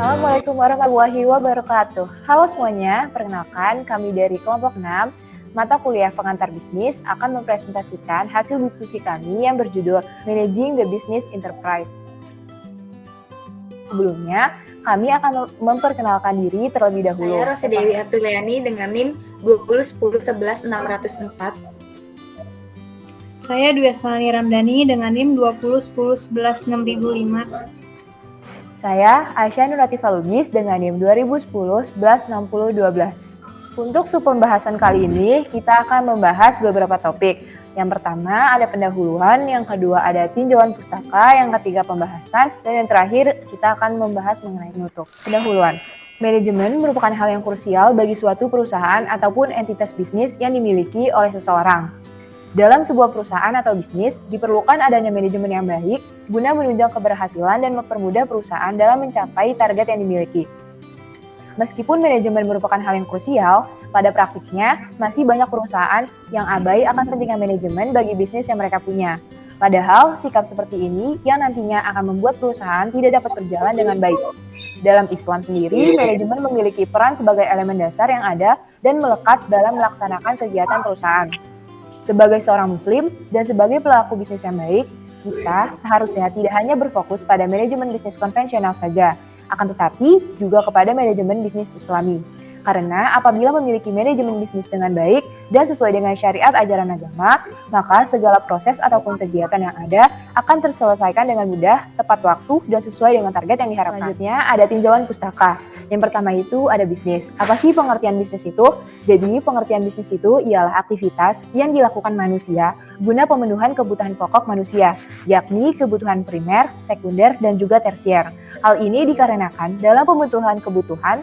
Assalamualaikum warahmatullahi wabarakatuh. Halo semuanya, perkenalkan kami dari kelompok 6 mata kuliah pengantar bisnis akan mempresentasikan hasil diskusi kami yang berjudul Managing the Business Enterprise. Sebelumnya, kami akan memperkenalkan diri terlebih dahulu. Saya Rosa Dewi Apriliani dengan NIM 20101164. Saya Dwi Asmani Ramdhani dengan NIM 2010116005. Saya Aisyah Nuratifah Lubis dengan NIM 2010-1160-12. Untuk pembahasan kali ini, kita akan membahas beberapa topik. Yang pertama ada pendahuluan, yang kedua ada tinjauan pustaka, yang ketiga pembahasan, dan yang terakhir kita akan membahas mengenai penutup. Pendahuluan. Manajemen merupakan hal yang krusial bagi suatu perusahaan ataupun entitas bisnis yang dimiliki oleh seseorang. Dalam sebuah perusahaan atau bisnis, diperlukan adanya manajemen yang baik guna menunjang keberhasilan dan mempermudah perusahaan dalam mencapai target yang dimiliki. Meskipun manajemen merupakan hal yang krusial, pada praktiknya masih banyak perusahaan yang abai akan pentingnya manajemen bagi bisnis yang mereka punya. Padahal, sikap seperti ini yang nantinya akan membuat perusahaan tidak dapat berjalan dengan baik. Dalam Islam sendiri, manajemen memiliki peran sebagai elemen dasar yang ada dan melekat dalam melaksanakan kegiatan perusahaan. Sebagai seorang muslim dan sebagai pelaku bisnis yang baik, kita seharusnya tidak hanya berfokus pada manajemen bisnis konvensional saja, akan tetapi juga kepada manajemen bisnis Islami. Karena apabila memiliki manajemen bisnis dengan baik dan sesuai dengan syariat ajaran agama, maka segala proses ataupun kegiatan yang ada akan terselesaikan dengan mudah, tepat waktu, dan sesuai dengan target yang diharapkan. Selanjutnya ada tinjauan pustaka. Yang pertama itu ada bisnis. Apa sih pengertian bisnis itu? Jadi pengertian bisnis itu ialah aktivitas yang dilakukan manusia guna pemenuhan kebutuhan pokok manusia, yakni kebutuhan primer, sekunder, dan juga tersier. Hal ini dikarenakan dalam pemenuhan kebutuhan,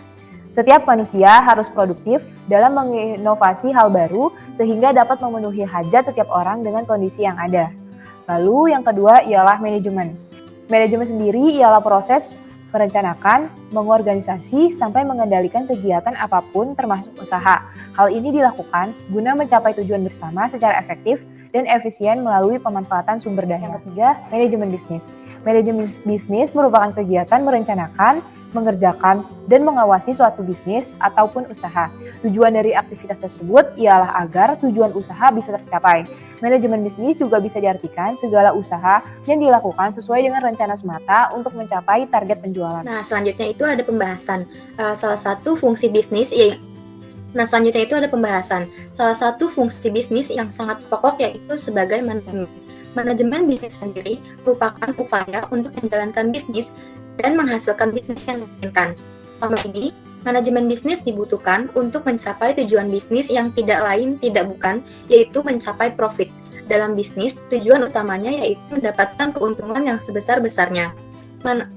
setiap manusia harus produktif dalam menginovasi hal baru sehingga dapat memenuhi hajat setiap orang dengan kondisi yang ada. Lalu yang kedua ialah manajemen. Manajemen sendiri ialah proses merencanakan, mengorganisasi, sampai mengendalikan kegiatan apapun termasuk usaha. Hal ini dilakukan guna mencapai tujuan bersama secara efektif dan efisien melalui pemanfaatan sumber daya. Yang ketiga, manajemen bisnis. Manajemen bisnis merupakan kegiatan merencanakan, mengerjakan, dan mengawasi suatu bisnis ataupun usaha. Tujuan dari aktivitas tersebut ialah agar tujuan usaha bisa tercapai. Manajemen bisnis juga bisa diartikan segala usaha yang dilakukan sesuai dengan rencana semata untuk mencapai target penjualan. Nah, selanjutnya itu ada pembahasan. Salah satu fungsi bisnis yang sangat pokok yaitu sebagai manajemen. Manajemen bisnis sendiri merupakan upaya untuk menjalankan bisnis dan menghasilkan bisnis yang diinginkan. Selama ini, manajemen bisnis dibutuhkan untuk mencapai tujuan bisnis yang tidak lain tidak bukan, yaitu mencapai profit. Dalam bisnis, tujuan utamanya yaitu mendapatkan keuntungan yang sebesar-besarnya.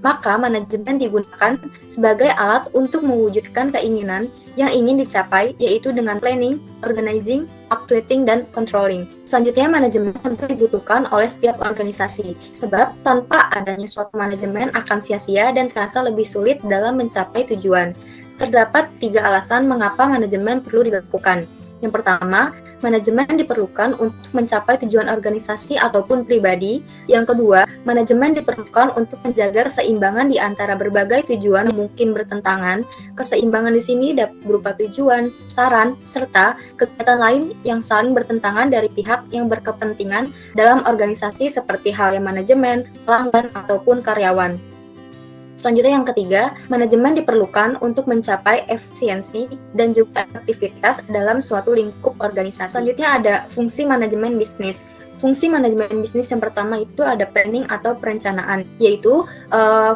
Maka manajemen digunakan sebagai alat untuk mewujudkan keinginan yang ingin dicapai, yaitu dengan planning, organizing, actuating, dan controlling. Selanjutnya, manajemen tentu dibutuhkan oleh setiap organisasi, sebab tanpa adanya suatu manajemen akan sia-sia dan terasa lebih sulit dalam mencapai tujuan. Terdapat 3 alasan mengapa manajemen perlu dilakukan. Yang pertama, manajemen diperlukan untuk mencapai tujuan organisasi ataupun pribadi. Yang kedua, manajemen diperlukan untuk menjaga keseimbangan di antara berbagai tujuan yang mungkin bertentangan. Keseimbangan di sini dapat berupa tujuan, saran, serta kegiatan lain yang saling bertentangan dari pihak yang berkepentingan dalam organisasi seperti halnya manajemen, pelanggan, ataupun karyawan. Selanjutnya yang ketiga, manajemen diperlukan untuk mencapai efisiensi dan juga efektivitas dalam suatu lingkup organisasi. Selanjutnya ada fungsi manajemen bisnis. Fungsi manajemen bisnis yang pertama itu ada planning atau perencanaan, yaitu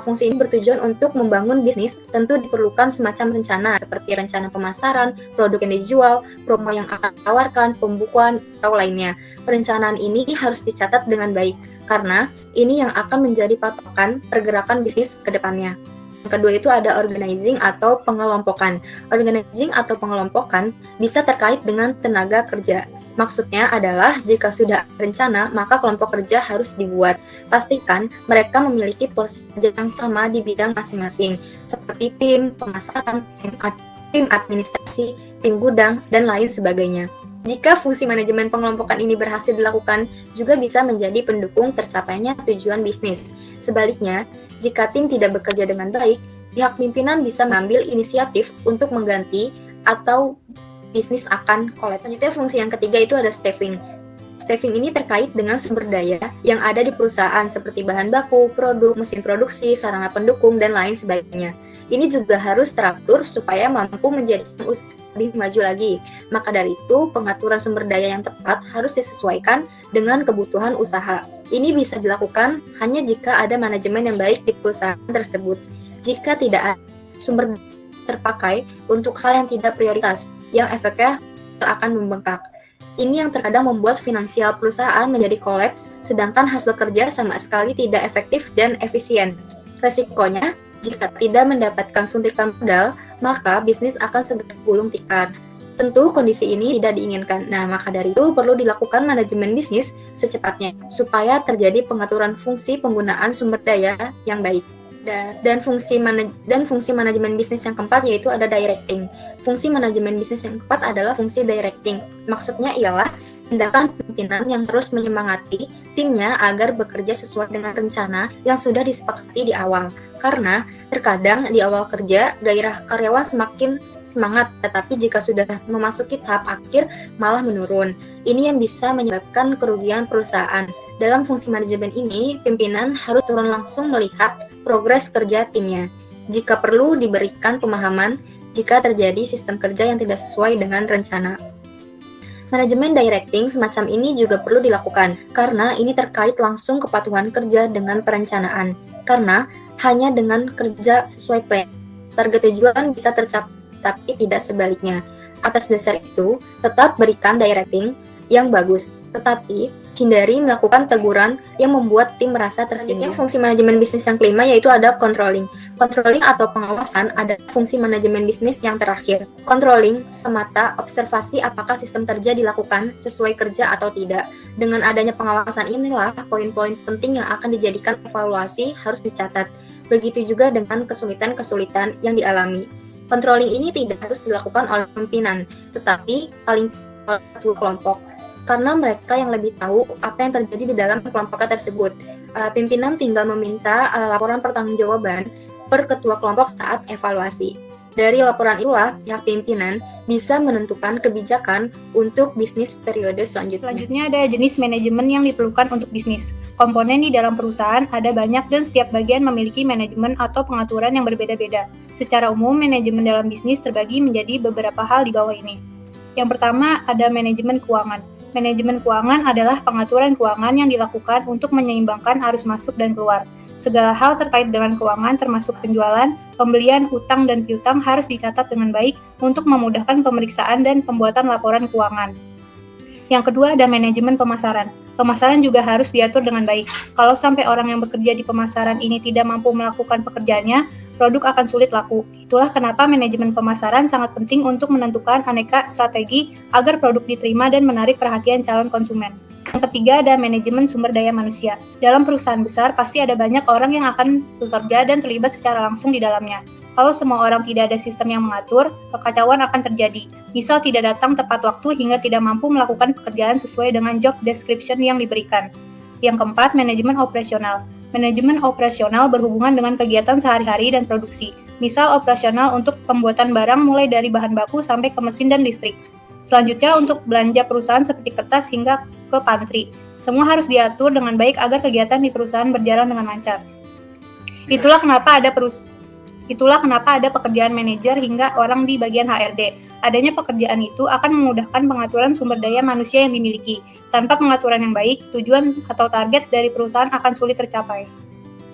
fungsi ini bertujuan untuk membangun bisnis. Tentu diperlukan semacam rencana seperti rencana pemasaran, produk yang dijual, promo yang akan ditawarkan, pembukuan, atau lainnya. Perencanaan ini harus dicatat dengan baik, karena ini yang akan menjadi patokan pergerakan bisnis ke depannya. Yang kedua itu ada organizing atau pengelompokan. Organizing atau pengelompokan bisa terkait dengan tenaga kerja. Maksudnya adalah jika sudah rencana, maka kelompok kerja harus dibuat. Pastikan mereka memiliki porsi kerja yang sama di bidang masing-masing, seperti tim pemasaran, tim administrasi, tim gudang, dan lain sebagainya. Jika fungsi manajemen pengelompokan ini berhasil dilakukan, juga bisa menjadi pendukung tercapainya tujuan bisnis. Sebaliknya, jika tim tidak bekerja dengan baik, pihak pimpinan bisa mengambil inisiatif untuk mengganti atau bisnis akan kolaps. Selanjutnya fungsi yang ketiga itu ada staffing. Staffing ini terkait dengan sumber daya yang ada di perusahaan seperti bahan baku, produk, mesin produksi, sarana pendukung, dan lain sebagainya. Ini juga harus teratur supaya mampu menjadikan usaha lebih maju lagi. Maka dari itu, pengaturan sumber daya yang tepat harus disesuaikan dengan kebutuhan usaha. Ini bisa dilakukan hanya jika ada manajemen yang baik di perusahaan tersebut. Jika tidak ada sumber terpakai untuk hal yang tidak prioritas, yang efeknya akan membengkak. Ini yang terkadang membuat finansial perusahaan menjadi kolaps, sedangkan hasil kerja sama sekali tidak efektif dan efisien. Resikonya, jika tidak mendapatkan suntikan modal, maka bisnis akan segera gulung tikar. Tentu kondisi ini tidak diinginkan. Nah, maka dari itu perlu dilakukan manajemen bisnis secepatnya, supaya terjadi pengaturan fungsi penggunaan sumber daya yang baik. Dan fungsi manajemen bisnis yang keempat yaitu ada directing. Fungsi manajemen bisnis yang keempat adalah fungsi directing. Maksudnya ialah tindakan pimpinan yang terus menyemangati timnya agar bekerja sesuai dengan rencana yang sudah disepakati di awal. Karena terkadang di awal kerja gairah karyawan semakin semangat, tetapi jika sudah memasuki tahap akhir malah menurun. Ini yang bisa menyebabkan kerugian perusahaan. Dalam fungsi manajemen ini, pimpinan harus turun langsung melihat progres kerja timnya. Jika perlu diberikan pemahaman jika terjadi sistem kerja yang tidak sesuai dengan rencana. Manajemen directing semacam ini juga perlu dilakukan karena ini terkait langsung kepatuhan kerja dengan perencanaan. Karena hanya dengan kerja sesuai plan, target tujuan bisa tercapai tapi tidak sebaliknya. Atas dasar itu, tetap berikan directing yang bagus, tetapi hindari melakukan teguran yang membuat tim merasa tersinggung. Fungsi manajemen bisnis yang kelima yaitu ada controlling. Controlling atau pengawasan adalah fungsi manajemen bisnis yang terakhir. Controlling semata observasi apakah sistem kerja dilakukan sesuai kerja atau tidak. Dengan adanya pengawasan inilah poin-poin penting yang akan dijadikan evaluasi harus dicatat. Begitu juga dengan kesulitan-kesulitan yang dialami. Controlling ini tidak harus dilakukan oleh pimpinan, tetapi paling oleh kelompok. Karena mereka yang lebih tahu apa yang terjadi di dalam kelompoknya tersebut. Pimpinan tinggal meminta laporan pertanggungjawaban per ketua kelompok saat evaluasi. Dari laporan itulah pihak pimpinan bisa menentukan kebijakan untuk bisnis periode selanjutnya. Selanjutnya ada jenis manajemen yang diperlukan untuk bisnis. Komponen di dalam perusahaan ada banyak dan setiap bagian memiliki manajemen atau pengaturan yang berbeda-beda. Secara umum, manajemen dalam bisnis terbagi menjadi beberapa hal di bawah ini. Yang pertama ada manajemen keuangan. Manajemen keuangan adalah pengaturan keuangan yang dilakukan untuk menyeimbangkan arus masuk dan keluar. Segala hal terkait dengan keuangan termasuk penjualan, pembelian, utang, dan piutang harus dicatat dengan baik untuk memudahkan pemeriksaan dan pembuatan laporan keuangan. Yang kedua ada manajemen pemasaran. Pemasaran juga harus diatur dengan baik. Kalau sampai orang yang bekerja di pemasaran ini tidak mampu melakukan pekerjaannya, produk akan sulit laku. Itulah kenapa manajemen pemasaran sangat penting untuk menentukan aneka strategi agar produk diterima dan menarik perhatian calon konsumen. Yang ketiga ada manajemen sumber daya manusia. Dalam perusahaan besar pasti ada banyak orang yang akan bekerja dan terlibat secara langsung di dalamnya. Kalau semua orang tidak ada sistem yang mengatur, kekacauan akan terjadi. Misal tidak datang tepat waktu hingga tidak mampu melakukan pekerjaan sesuai dengan job description yang diberikan. Yang keempat, manajemen operasional. Manajemen operasional berhubungan dengan kegiatan sehari-hari dan produksi. Misal operasional untuk pembuatan barang mulai dari bahan baku sampai ke mesin dan listrik. Selanjutnya untuk belanja perusahaan seperti kertas hingga ke pantry. Semua harus diatur dengan baik agar kegiatan di perusahaan berjalan dengan lancar. Itulah kenapa ada pekerjaan manajer hingga orang di bagian HRD. Adanya pekerjaan itu akan memudahkan pengaturan sumber daya manusia yang dimiliki. Tanpa pengaturan yang baik, tujuan atau target dari perusahaan akan sulit tercapai.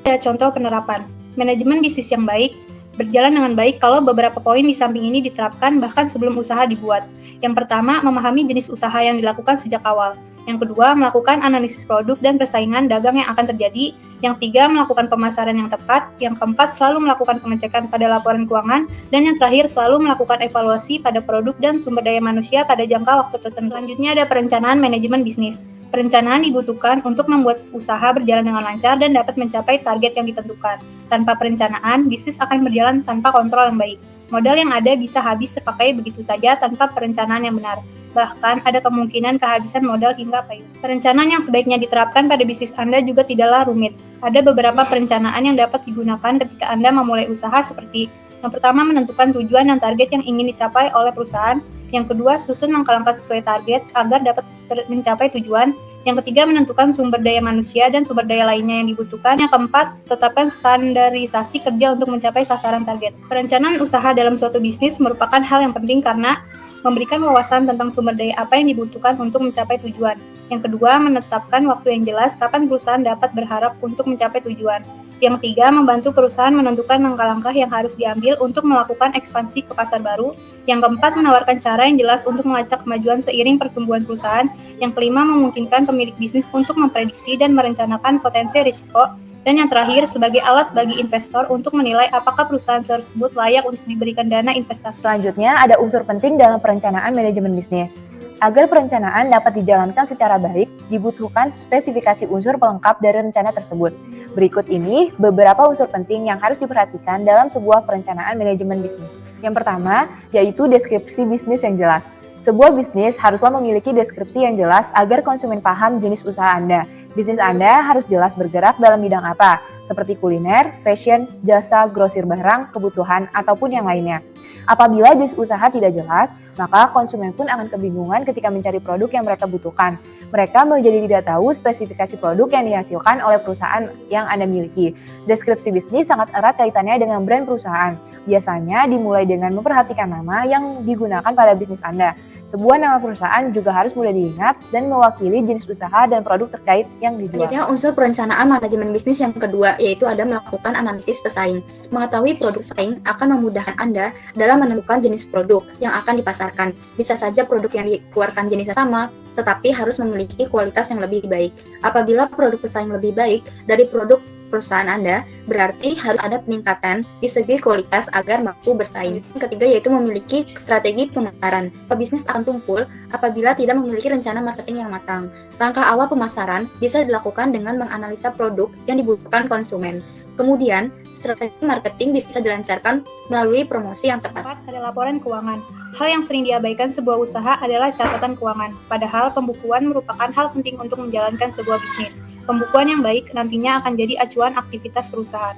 Ada contoh penerapan. Manajemen bisnis yang baik berjalan dengan baik kalau beberapa poin di samping ini diterapkan bahkan sebelum usaha dibuat. Yang pertama, memahami jenis usaha yang dilakukan sejak awal. Yang kedua, melakukan analisis produk dan persaingan dagang yang akan terjadi. Yang tiga, melakukan pemasaran yang tepat. Yang keempat, selalu melakukan pengecekan pada laporan keuangan. Dan yang terakhir, selalu melakukan evaluasi pada produk dan sumber daya manusia pada jangka waktu tertentu. Selanjutnya ada perencanaan manajemen bisnis. Perencanaan dibutuhkan untuk membuat usaha berjalan dengan lancar dan dapat mencapai target yang ditentukan. Tanpa perencanaan, bisnis akan berjalan tanpa kontrol yang baik. Modal yang ada bisa habis terpakai begitu saja tanpa perencanaan yang benar. Bahkan ada kemungkinan kehabisan modal hingga payung. Perencanaan yang sebaiknya diterapkan pada bisnis Anda juga tidaklah rumit. Ada beberapa perencanaan yang dapat digunakan ketika Anda memulai usaha seperti: yang pertama, menentukan tujuan dan target yang ingin dicapai oleh perusahaan. Yang kedua, susun langkah-langkah sesuai target agar dapat mencapai tujuan. Yang ketiga, menentukan sumber daya manusia dan sumber daya lainnya yang dibutuhkan. Yang keempat, tetapkan standarisasi kerja untuk mencapai sasaran target. Perencanaan usaha dalam suatu bisnis merupakan hal yang penting karena memberikan wawasan tentang sumber daya apa yang dibutuhkan untuk mencapai tujuan. Yang kedua, menetapkan waktu yang jelas kapan perusahaan dapat berharap untuk mencapai tujuan. Yang ketiga, membantu perusahaan menentukan langkah-langkah yang harus diambil untuk melakukan ekspansi ke pasar baru. Yang keempat, menawarkan cara yang jelas untuk melacak kemajuan seiring pertumbuhan perusahaan. Yang kelima, memungkinkan pemilik bisnis untuk memprediksi dan merencanakan potensi risiko. Dan yang terakhir, sebagai alat bagi investor untuk menilai apakah perusahaan tersebut layak untuk diberikan dana investasi. Selanjutnya, ada unsur penting dalam perencanaan manajemen bisnis. Agar perencanaan dapat dijalankan secara baik, dibutuhkan spesifikasi unsur pelengkap dari rencana tersebut. Berikut ini beberapa unsur penting yang harus diperhatikan dalam sebuah perencanaan manajemen bisnis. Yang pertama, yaitu deskripsi bisnis yang jelas. Sebuah bisnis haruslah memiliki deskripsi yang jelas agar konsumen paham jenis usaha Anda. Bisnis Anda harus jelas bergerak dalam bidang apa, seperti kuliner, fashion, jasa, grosir barang, kebutuhan, ataupun yang lainnya. Apabila jenis usaha tidak jelas, maka konsumen pun akan kebingungan ketika mencari produk yang mereka butuhkan. Mereka menjadi tidak tahu spesifikasi produk yang dihasilkan oleh perusahaan yang Anda miliki. Deskripsi bisnis sangat erat kaitannya dengan brand perusahaan. Biasanya dimulai dengan memperhatikan nama yang digunakan pada bisnis Anda. Sebuah nama perusahaan juga harus mudah diingat dan mewakili jenis usaha dan produk terkait yang dijual. Selanjutnya, unsur perencanaan manajemen bisnis yang kedua, yaitu ada melakukan analisis pesaing. Mengetahui produk saing akan memudahkan Anda dalam menentukan jenis produk yang akan dipasarkan. Bisa saja produk yang dikeluarkan jenisnya sama, tetapi harus memiliki kualitas yang lebih baik. Apabila produk pesaing lebih baik dari produk perusahaan Anda, berarti harus ada peningkatan di segi kualitas agar mampu bersaing. Yang ketiga, yaitu memiliki strategi pemasaran. Pebisnis akan tumpul apabila tidak memiliki rencana marketing yang matang. Langkah awal pemasaran bisa dilakukan dengan menganalisa produk yang dibutuhkan konsumen. Kemudian, strategi marketing bisa dilancarkan melalui promosi yang tepat. Keempat, ada laporan keuangan. Hal yang sering diabaikan sebuah usaha adalah catatan keuangan. Padahal pembukuan merupakan hal penting untuk menjalankan sebuah bisnis. Pembukuan yang baik nantinya akan jadi acuan aktivitas perusahaan.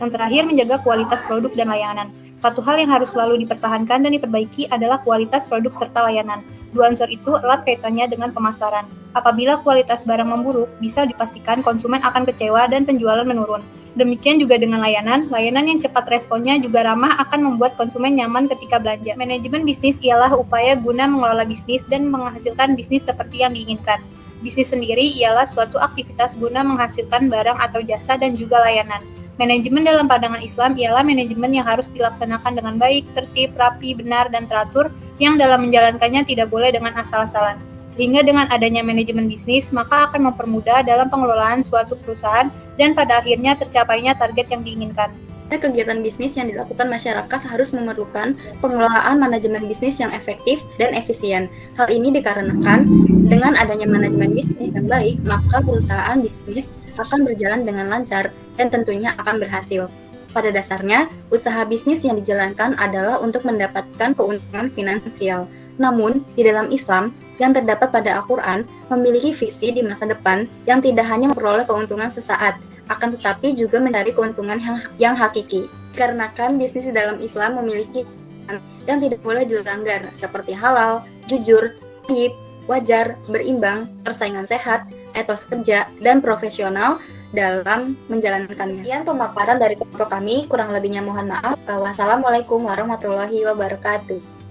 Yang terakhir, menjaga kualitas produk dan layanan. Satu hal yang harus selalu dipertahankan dan diperbaiki adalah kualitas produk serta layanan. Dua unsur itu erat kaitannya dengan pemasaran. Apabila kualitas barang memburuk, bisa dipastikan konsumen akan kecewa dan penjualan menurun. Demikian juga dengan layanan yang cepat responnya juga ramah akan membuat konsumen nyaman ketika belanja. Manajemen bisnis ialah upaya guna mengelola bisnis dan menghasilkan bisnis seperti yang diinginkan. Bisnis sendiri ialah suatu aktivitas guna menghasilkan barang atau jasa dan juga layanan. Manajemen dalam pandangan Islam ialah manajemen yang harus dilaksanakan dengan baik, tertib, rapi, benar, dan teratur, yang dalam menjalankannya tidak boleh dengan asal-asalan. Sehingga dengan adanya manajemen bisnis, maka akan mempermudah dalam pengelolaan suatu perusahaan dan pada akhirnya tercapainya target yang diinginkan. Kegiatan bisnis yang dilakukan masyarakat harus memerlukan pengelolaan manajemen bisnis yang efektif dan efisien. Hal ini dikarenakan dengan adanya manajemen bisnis yang baik, maka perusahaan bisnis akan berjalan dengan lancar dan tentunya akan berhasil. Pada dasarnya, usaha bisnis yang dijalankan adalah untuk mendapatkan keuntungan finansial. Namun, di dalam Islam, yang terdapat pada Al-Quran memiliki visi di masa depan yang tidak hanya memperoleh keuntungan sesaat, akan tetapi juga mencari keuntungan yang hakiki. Karena kan bisnis di dalam Islam memiliki yang tidak boleh dilanggar, seperti halal, jujur, thayyib, wajar, berimbang, persaingan sehat, etos kerja, dan profesional dalam menjalankannya. Sekian pemaparan dari kelompok kami, kurang lebihnya mohon maaf. Wassalamualaikum warahmatullahi wabarakatuh.